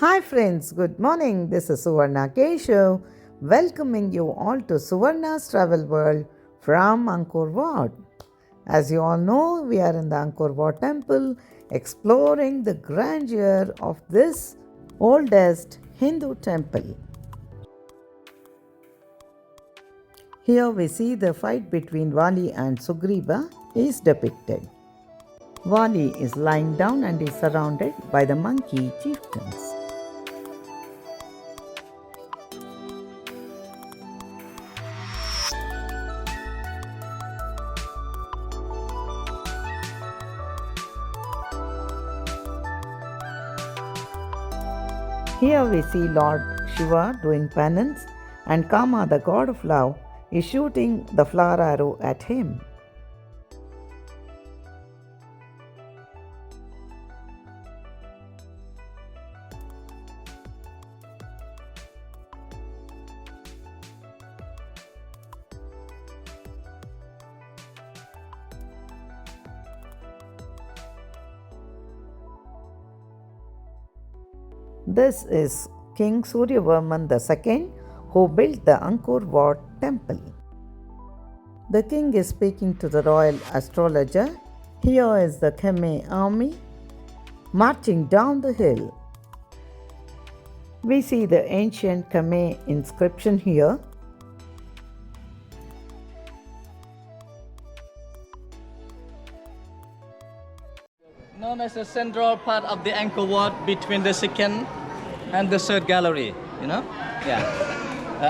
Hi friends, good morning. This is Suvarna Keshav, welcoming you all to Suvarna's Travel World from Angkor Wat. As you all know, we are in the Angkor Wat temple exploring the grandeur of this oldest Hindu temple. Here we see the fight between Vali and Sugriva is depicted. Vali is lying down and is surrounded by the monkey chieftains. Here we see Lord Shiva doing penance and Kama, the god of love, is shooting the flower arrow at him. This is King Suryavarman II who built the Angkor Wat temple. The king is speaking to the royal astrologer. Here is the Khmer army marching down the hill. We see the ancient Khmer inscription here. Known as the central part of the Angkor Wat between the second and the third gallery, Yeah.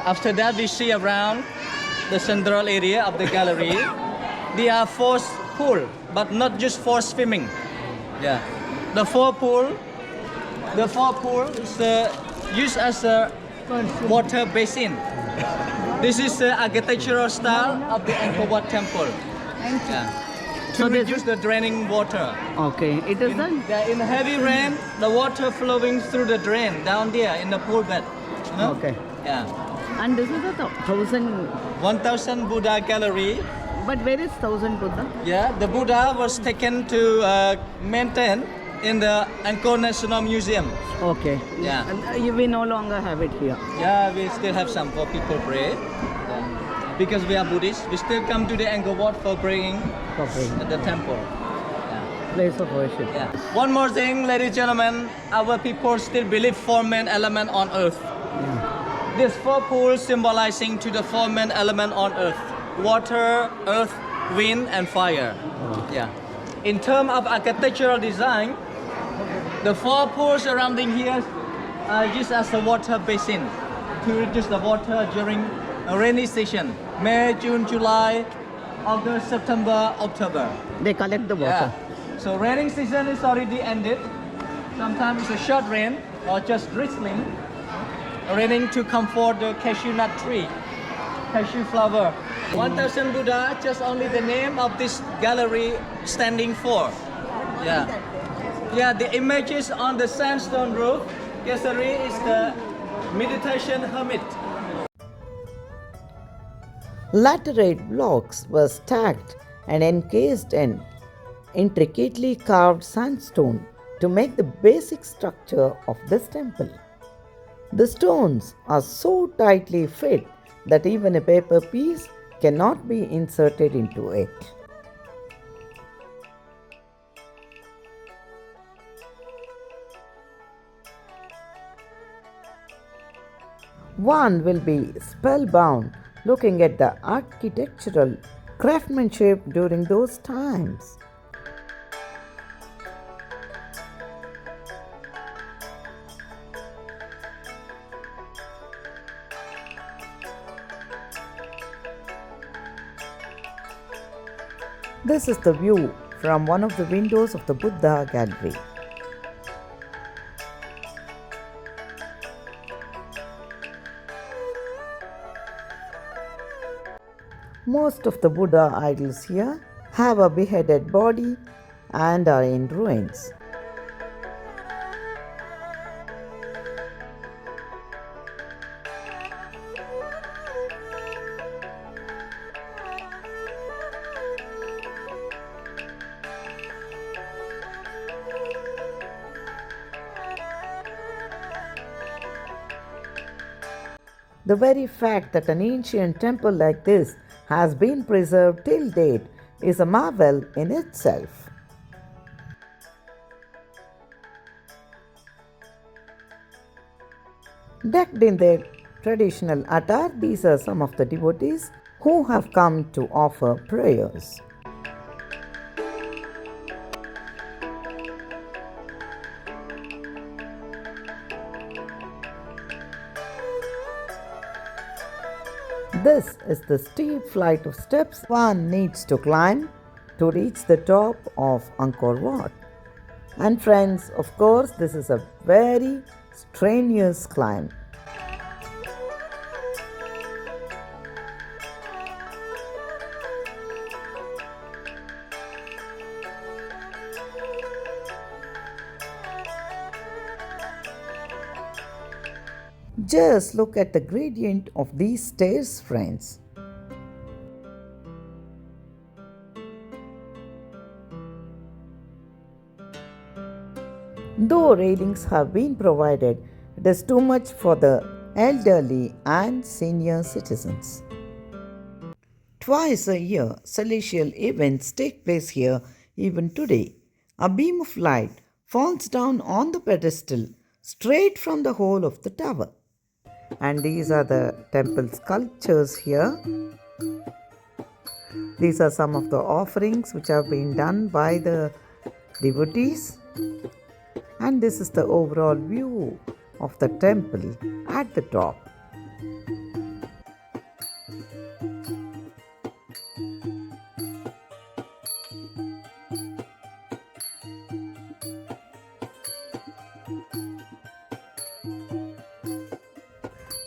After that, we see around the central area of the gallery, there are four pools, but not just for swimming. Yeah. The four pool is used as a water basin. This is the architectural style of the Angkor Wat temple. Yeah. To reduce the draining water. Okay, it is done. In heavy rain, the water flowing through the drain down there in the pool bed. Okay. Yeah. And this is a 1000 Buddha gallery. But where is 1000 Buddha? Yeah, the Buddha was taken to maintain in the Angkor National Museum. Okay. Yeah. And we no longer have it here. Yeah, we still have some for people pray. Because we are Buddhists, we still come to the Angkor Wat for praying at the temple. Yeah. Place of worship. Yeah. One more thing, ladies and gentlemen, our people still believe four main elements on earth. Yeah. These four pools symbolizing to the four main elements on earth: water, earth, wind, and fire. Oh. Yeah. In terms of architectural design, the four pools surrounding here are used as a water basin to reduce the water during a rainy season: May, June, July, August, September, October. They collect the water. Yeah. So raining season is already ended. Sometimes it's a short rain or just drizzling. Raining to comfort the cashew nut tree, cashew flower. 1000 Buddha, just only the name of this gallery standing for. Yeah. Yeah, the images on the sandstone roof. Kesari is the meditation hermit. Laterite blocks were stacked and encased in intricately carved sandstone to make the basic structure of this temple. The stones are so tightly fit that even a paper piece cannot be inserted into it. One will be spellbound looking at the architectural craftsmanship during those times. This is the view from one of the windows of the Buddha gallery. Most of the Buddha idols here have a beheaded body and are in ruins. The very fact that an ancient temple like this has been preserved till date is a marvel in itself. Decked in their traditional attire, these are some of the devotees who have come to offer prayers. This is the steep flight of steps one needs to climb to reach the top of Angkor Wat. And friends, of course, this is a very strenuous climb. Just look at the gradient of these stairs, friends. Though railings have been provided, it is too much for the elderly and senior citizens. Twice a year, celestial events take place here even today. A beam of light falls down on the pedestal straight from the hole of the tower. And these are the temple sculptures here. These are some of the offerings which have been done by the devotees. And this is the overall view of the temple at the top.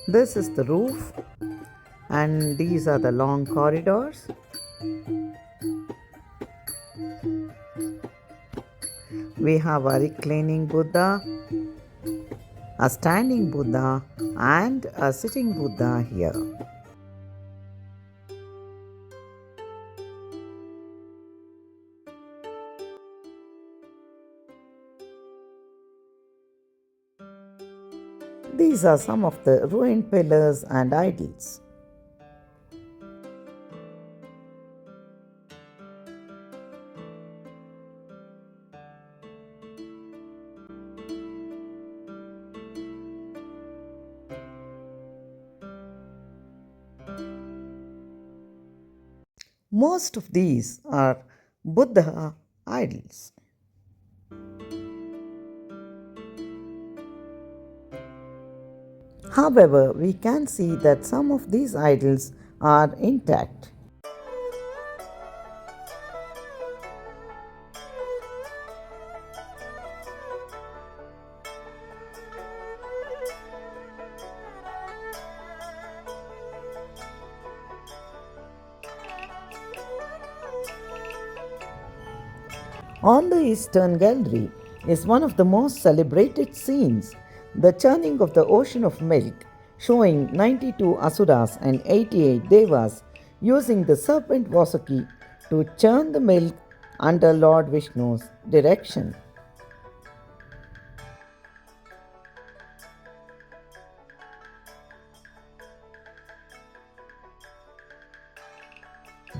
This is the roof, and these are the long corridors. We have a reclining Buddha, a standing Buddha, and a sitting Buddha here. These are some of the ruined pillars and idols. Most of these are Buddha idols. However, we can see that some of these idols are intact. On the eastern gallery is one of the most celebrated scenes, the churning of the ocean of milk, showing 92 asuras and 88 devas using the serpent Vasuki to churn the milk under Lord Vishnu's direction.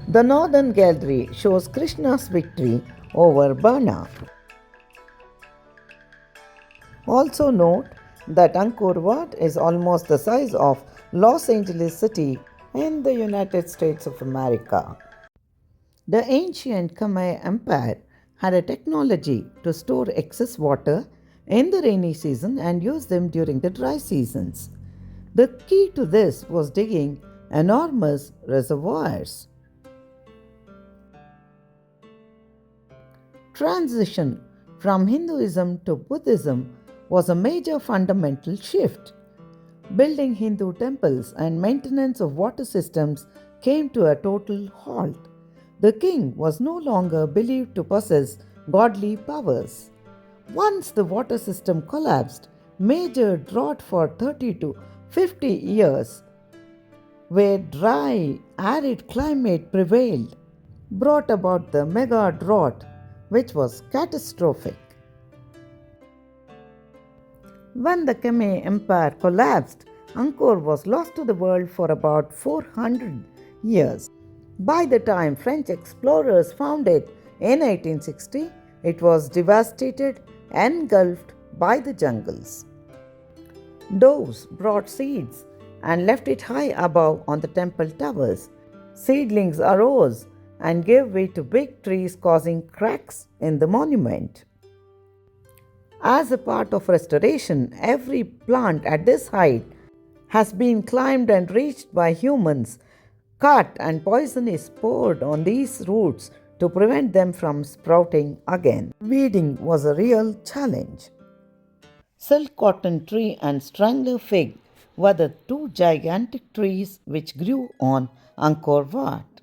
The northern gallery shows Krishna's victory over Burna. Also note that Angkor Wat is almost the size of Los Angeles City in the United States of America. The ancient Khmer Empire had a technology to store excess water in the rainy season and use them during the dry seasons. The key to this was digging enormous reservoirs. Transition from Hinduism to Buddhism was a major fundamental shift. Building Hindu temples and maintenance of water systems came to a total halt. The king was no longer believed to possess godly powers. Once the water system collapsed, major drought for 30 to 50 years, where dry, arid climate prevailed, brought about the mega drought, which was catastrophic. When the Khmer Empire collapsed, Angkor was lost to the world for about 400 years. By the time French explorers found it in 1860, it was devastated, engulfed by the jungles. Doves brought seeds and left it high above on the temple towers. Seedlings arose and gave way to big trees, causing cracks in the monument. As a part of restoration, every plant at this height has been climbed and reached by humans. Cut and poison is poured on these roots to prevent them from sprouting again. Weeding was a real challenge. Silk cotton tree and strangler fig were the two gigantic trees which grew on Angkor Wat.